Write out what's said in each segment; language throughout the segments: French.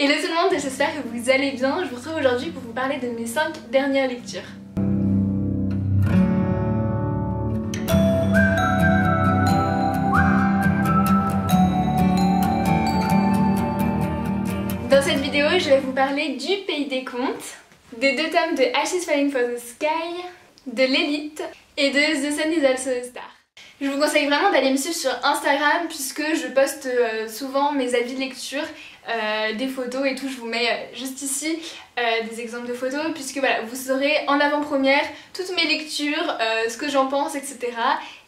Hello tout le monde, j'espère que vous allez bien. Je vous retrouve aujourd'hui pour vous parler de mes 5 dernières lectures. Dans cette vidéo, je vais vous parler du Pays des Contes, des 2 tomes de Ash is Falling for the Sky, de l'Élite et de The Sun is also a Star. Je vous conseille vraiment d'aller me suivre sur Instagram puisque je poste souvent mes avis de lecture, des photos et tout. Je vous mets juste ici des exemples de photos puisque voilà, vous saurez en avant-première toutes mes lectures, ce que j'en pense, etc.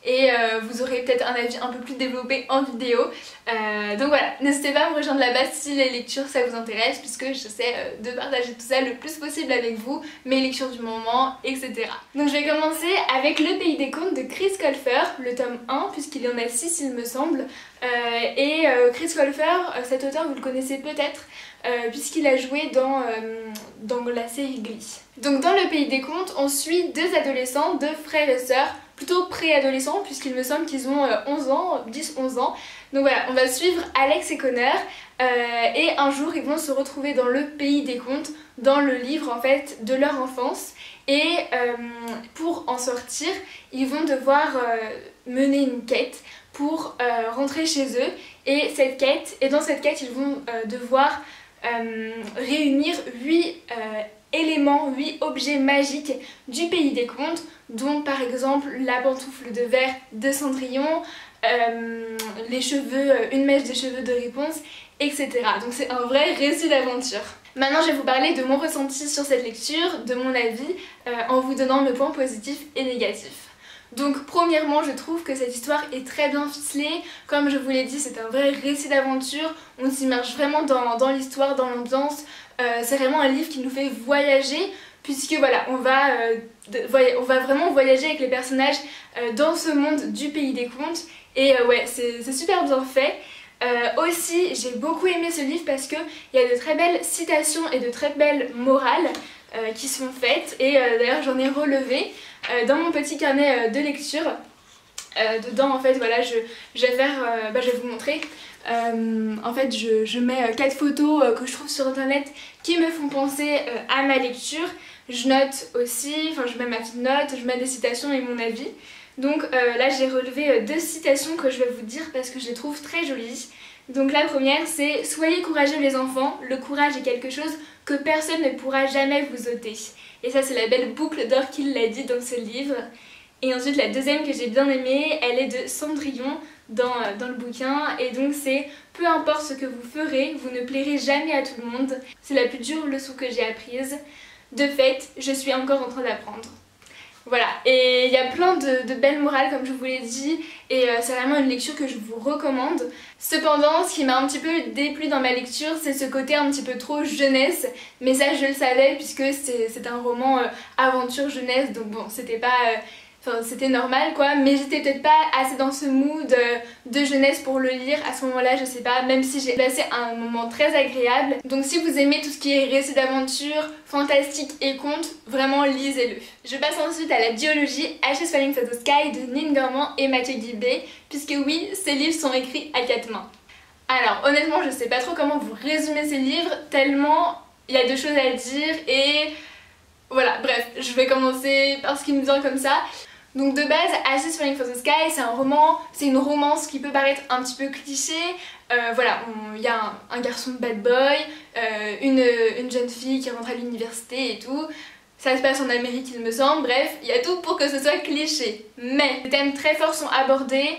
Et vous aurez peut-être un avis un peu plus développé en vidéo. Donc voilà, n'hésitez pas à me rejoindre là-bas si les lectures ça vous intéresse, puisque j'essaie de partager tout ça le plus possible avec vous, mes lectures du moment, etc. Donc je vais commencer avec Le Pays des Contes de Chris Colfer, le tome 1, puisqu'il y en a 6 il me semble. Chris Colfer, cet auteur vous le connaissez peut-être, puisqu'il a joué dans la série Glee. Donc dans Le Pays des Contes, on suit 2 adolescents, 2 frères et sœurs, plutôt préadolescents puisqu'il me semble qu'ils ont 11 ans, 10-11 ans. Donc voilà, on va suivre Alex et Connor et un jour ils vont se retrouver dans le Pays des Contes, dans le livre en fait de leur enfance. Et pour en sortir, ils vont devoir mener une quête pour rentrer chez eux. Et dans cette quête, ils vont devoir réunir 8 éléments, 8 objets magiques du Pays des Contes, dont par exemple la pantoufle de verre de Cendrillon, les cheveux, une mèche de cheveux de Réponse, etc. Donc c'est un vrai récit d'aventure. Maintenant je vais vous parler de mon ressenti sur cette lecture, de mon avis, en vous donnant mes points positifs et négatifs. Donc premièrement, je trouve que cette histoire est très bien ficelée. Comme je vous l'ai dit, c'est un vrai récit d'aventure. On s'immerge vraiment dans l'histoire, dans l'ambiance. C'est vraiment un livre qui nous fait voyager, puisque voilà, on va vraiment voyager avec les personnages dans ce monde du Pays des Contes. Et ouais, c'est super bien fait. Aussi, j'ai beaucoup aimé ce livre parce qu'il y a de très belles citations et de très belles morales qui sont faites. Et d'ailleurs, j'en ai relevé dans mon petit carnet de lecture. Dedans, en fait, voilà, je vais vous montrer. En fait, je mets 4 photos que je trouve sur internet qui me font penser à ma lecture. Je note aussi, enfin je mets ma petite note, je mets des citations et mon avis. Donc là j'ai relevé 2 citations que je vais vous dire parce que je les trouve très jolies. Donc la première c'est « Soyez courageux les enfants, le courage est quelque chose que personne ne pourra jamais vous ôter ». Et ça c'est la belle boucle d'or qu'il l'a dit dans ce livre. Et ensuite la deuxième que j'ai bien aimée, elle est de Cendrillon dans le bouquin. Et donc c'est « Peu importe ce que vous ferez, vous ne plairez jamais à tout le monde. C'est la plus dure leçon que j'ai apprise. De fait, je suis encore en train d'apprendre. » Voilà, et il y a plein de belles morales comme je vous l'ai dit, et c'est vraiment une lecture que je vous recommande. Cependant, ce qui m'a un petit peu déplu dans ma lecture, c'est ce côté un petit peu trop jeunesse, mais ça je le savais puisque c'est un roman aventure jeunesse, donc bon, c'était pas... c'était normal quoi, mais j'étais peut-être pas assez dans ce mood de jeunesse pour le lire à ce moment-là, je sais pas, même si j'ai passé un moment très agréable. Donc si vous aimez tout ce qui est récit d'aventure, fantastique et conte, vraiment lisez-le. Je passe ensuite à la duologie Ash is Falling for the Sky de Nin Gormand et Mathieu Guibé, puisque oui, ces livres sont écrits à 4 mains. Alors honnêtement, je sais pas trop comment vous résumer ces livres, tellement il y a de choses à dire et... Voilà, bref, je vais commencer par ce qui me vient comme ça. Donc de base, Ash is Falling for the Sky, c'est un roman, c'est une romance qui peut paraître un petit peu cliché. Voilà, il y a un garçon bad boy, une jeune fille qui rentre à l'université et tout. Ça se passe en Amérique il me semble, bref, il y a tout pour que ce soit cliché. Mais les thèmes très forts sont abordés,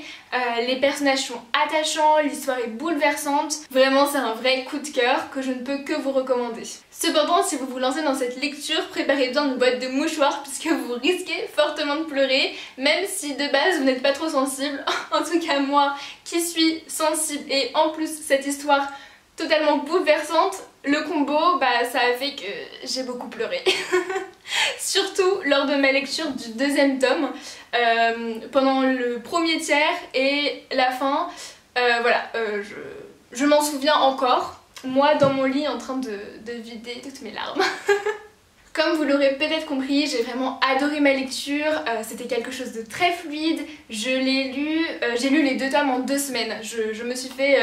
les personnages sont attachants, l'histoire est bouleversante. Vraiment c'est un vrai coup de cœur que je ne peux que vous recommander. Cependant, si vous vous lancez dans cette lecture, préparez bien une boîte de mouchoirs puisque vous risquez fortement de pleurer, même si de base vous n'êtes pas trop sensible. En tout cas moi qui suis sensible et en plus cette histoire totalement bouleversante, le combo, bah ça a fait que j'ai beaucoup pleuré. Surtout lors de ma lecture du 2e tome, pendant le premier tiers et la fin, voilà, je m'en souviens encore, moi dans mon lit en train de vider toutes mes larmes. Comme vous l'aurez peut-être compris, j'ai vraiment adoré ma lecture, c'était quelque chose de très fluide, je l'ai lu, j'ai lu les 2 tomes en 2 semaines, je me suis fait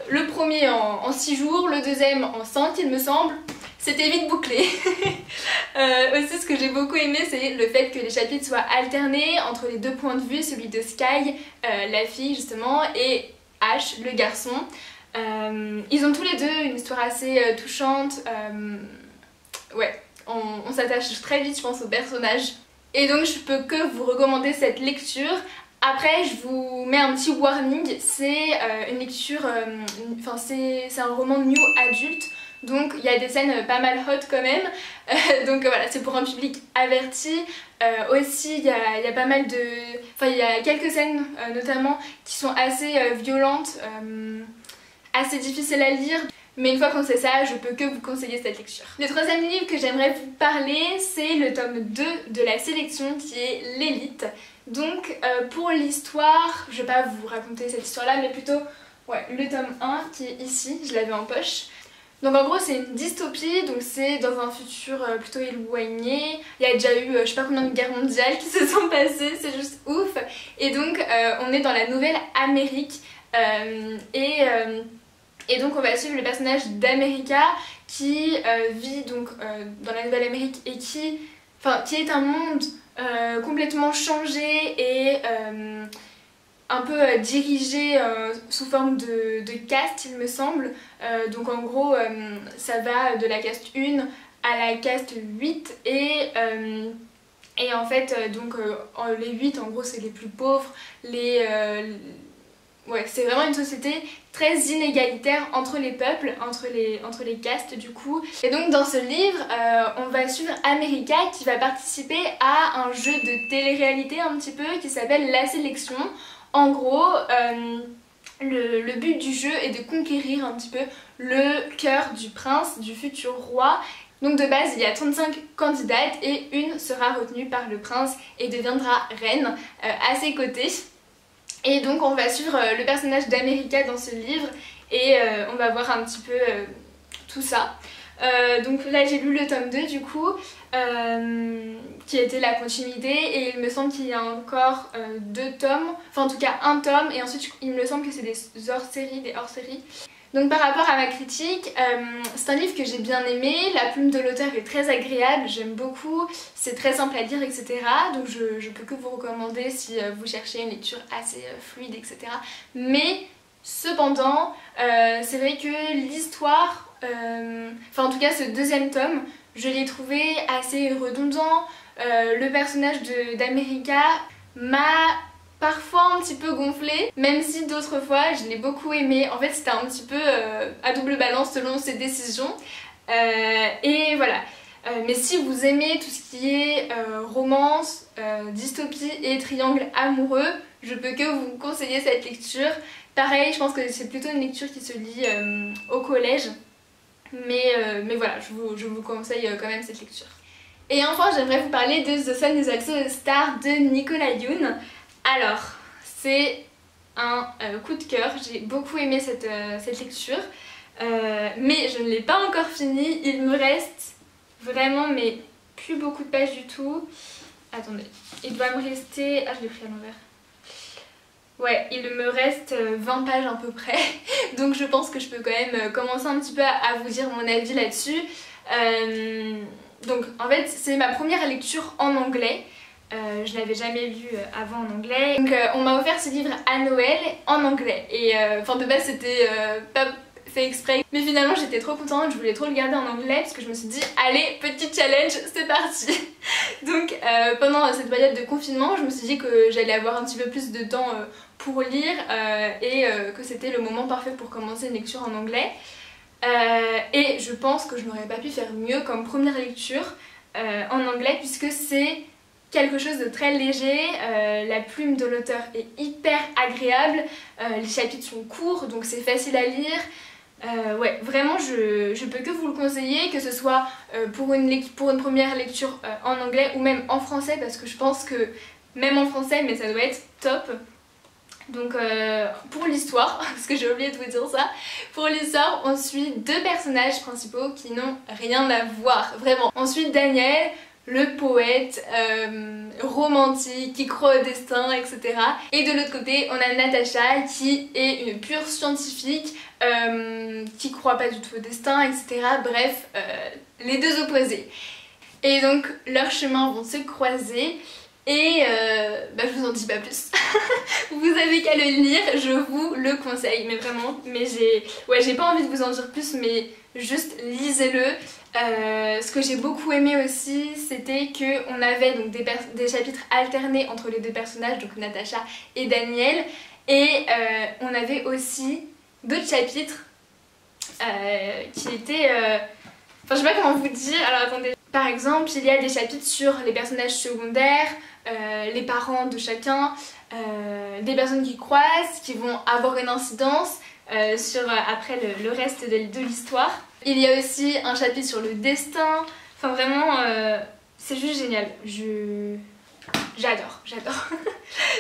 le premier en 6 jours, le deuxième en 5 il me semble. C'était vite bouclé. Aussi ce que j'ai beaucoup aimé c'est le fait que les chapitres soient alternés entre les deux points de vue, celui de Sky, la fille justement, et Ash, le garçon. Ils ont tous les deux une histoire assez touchante. Ouais, on s'attache très vite je pense au personnage. Et donc je peux que vous recommander cette lecture. Après je vous mets un petit warning, c'est une lecture, c'est un roman new adulte. Donc il y a des scènes pas mal hot quand même, donc voilà, c'est pour un public averti. Aussi il y a pas mal de... Enfin il y a quelques scènes notamment qui sont assez violentes, assez difficiles à lire. Mais une fois qu'on sait ça, je peux que vous conseiller cette lecture. Le troisième livre que j'aimerais vous parler, c'est le tome 2 de la sélection qui est L'Élite. Donc pour l'histoire, je vais pas vous raconter cette histoire-là, mais plutôt le tome 1 qui est ici, je l'avais en poche. Donc en gros c'est une dystopie, donc c'est dans un futur plutôt éloigné. Il y a déjà eu je sais pas combien de guerres mondiales qui se sont passées, c'est juste ouf. Et donc on est dans la nouvelle Amérique et donc on va suivre le personnage d'America qui vit donc dans la nouvelle Amérique et qui est un monde complètement changé et un peu dirigé sous forme de caste il me semble. Donc en gros ça va de la caste 1 à la caste 8 et en fait les 8 en gros c'est les plus pauvres, ouais, c'est vraiment une société très inégalitaire entre les peuples, entre les castes du coup. Et donc dans ce livre, on va suivre America qui va participer à un jeu de télé-réalité un petit peu qui s'appelle La Sélection. En gros, le but du jeu est de conquérir un petit peu le cœur du prince, du futur roi. Donc de base il y a 35 candidates et une sera retenue par le prince et deviendra reine à ses côtés. Et donc on va suivre le personnage d'America dans ce livre et on va voir un petit peu tout ça. Donc là j'ai lu le tome 2 du coup, qui était la continuité et il me semble qu'il y a encore 2 tomes, enfin en tout cas un tome et ensuite il me semble que c'est des hors-séries. Donc par rapport à ma critique, c'est un livre que j'ai bien aimé, la plume de l'auteur est très agréable, j'aime beaucoup, c'est très simple à lire etc. Donc je peux que vous recommander si vous cherchez une lecture assez fluide etc. Mais cependant, c'est vrai que l'histoire, en tout cas ce deuxième tome, je l'ai trouvé assez redondant. Le personnage d'America m'a parfois un petit peu gonflé, même si d'autres fois je l'ai beaucoup aimé. En fait c'était un petit peu à double balance selon ses décisions. Et voilà. Mais si vous aimez tout ce qui est romance, dystopie et triangle amoureux, je peux que vous conseiller cette lecture. Pareil, je pense que c'est plutôt une lecture qui se lit au collège. Mais voilà, je vous conseille quand même cette lecture. Et enfin j'aimerais vous parler de The Sun is also a Star de Nicolas Yoon. Alors, c'est un coup de cœur, j'ai beaucoup aimé cette lecture, mais je ne l'ai pas encore fini, il me reste vraiment mais plus beaucoup de pages du tout. Attendez, il doit me rester... Ah je l'ai pris à l'envers. Ouais, il me reste 20 pages à peu près, donc je pense que je peux quand même commencer un petit peu à vous dire mon avis là-dessus. Donc en fait c'est ma première lecture en anglais. Je l'avais jamais lu avant en anglais. Donc on m'a offert ce livre à Noël en anglais. Et de base c'était pas fait exprès. Mais finalement j'étais trop contente, je voulais trop le garder en anglais parce que je me suis dit allez petit challenge c'est parti. Donc pendant cette période de confinement je me suis dit que j'allais avoir un petit peu plus de temps pour lire et que c'était le moment parfait pour commencer une lecture en anglais. Et je pense que je n'aurais pas pu faire mieux comme première lecture en anglais puisque c'est quelque chose de très léger, la plume de l'auteur est hyper agréable, les chapitres sont courts donc c'est facile à lire. Ouais, vraiment je peux que vous le conseiller, que ce soit pour une première lecture en anglais ou même en français parce que je pense que même en français mais ça doit être top. Donc pour l'histoire, parce que j'ai oublié de vous dire ça, pour l'histoire on suit 2 personnages principaux qui n'ont rien à voir, vraiment. On suit Daniel, le poète romantique qui croit au destin, etc. Et de l'autre côté, on a Natacha qui est une pure scientifique qui croit pas du tout au destin, etc. Bref, les deux opposés. Et donc leurs chemins vont se croiser et je vous en dis pas plus. Vous avez qu'à le lire, je vous le conseille, mais vraiment. Mais j'ai pas envie de vous en dire plus, mais juste lisez-le. Ce que j'ai beaucoup aimé aussi, c'était qu'on avait donc des chapitres alternés entre les deux personnages, donc Natacha et Daniel, et on avait aussi d'autres chapitres qui étaient... Enfin, je sais pas comment vous dire, alors attendez. Par exemple, il y a des chapitres sur les personnages secondaires, les parents de chacun, des personnes qui croisent, qui vont avoir une incidence sur après le reste de l'histoire. Il y a aussi un chapitre sur le destin, enfin vraiment, c'est juste génial. J'adore.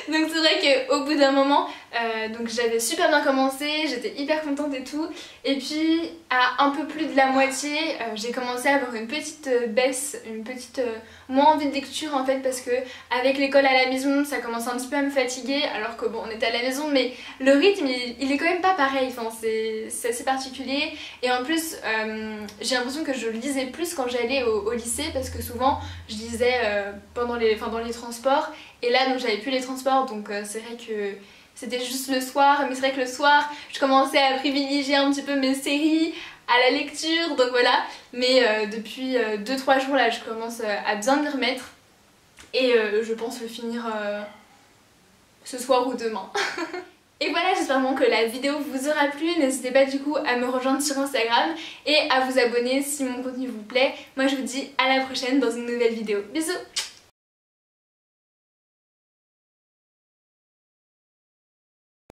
Donc c'est vrai qu'au bout d'un moment, donc j'avais super bien commencé, j'étais hyper contente et tout. Et puis à un peu plus de la moitié, j'ai commencé à avoir une petite baisse, moins envie de lecture en fait, parce que avec l'école à la maison, ça commence un petit peu à me fatiguer. Alors que bon, on était à la maison, mais le rythme il est quand même pas pareil, enfin, c'est assez particulier. Et en plus, j'ai l'impression que je lisais plus quand j'allais au lycée, parce que souvent je lisais dans les transports. Et là donc j'avais plus les transports, donc c'est vrai que c'était juste le soir, mais c'est vrai que le soir je commençais à privilégier un petit peu mes séries à la lecture, donc voilà. Mais depuis 2-3 jours là je commence à bien m'y remettre et je pense le finir ce soir ou demain. Et voilà, j'espère vraiment que la vidéo vous aura plu. N'hésitez pas du coup à me rejoindre sur Instagram et à vous abonner si mon contenu vous plaît. Moi je vous dis à la prochaine dans une nouvelle vidéo. Bisous!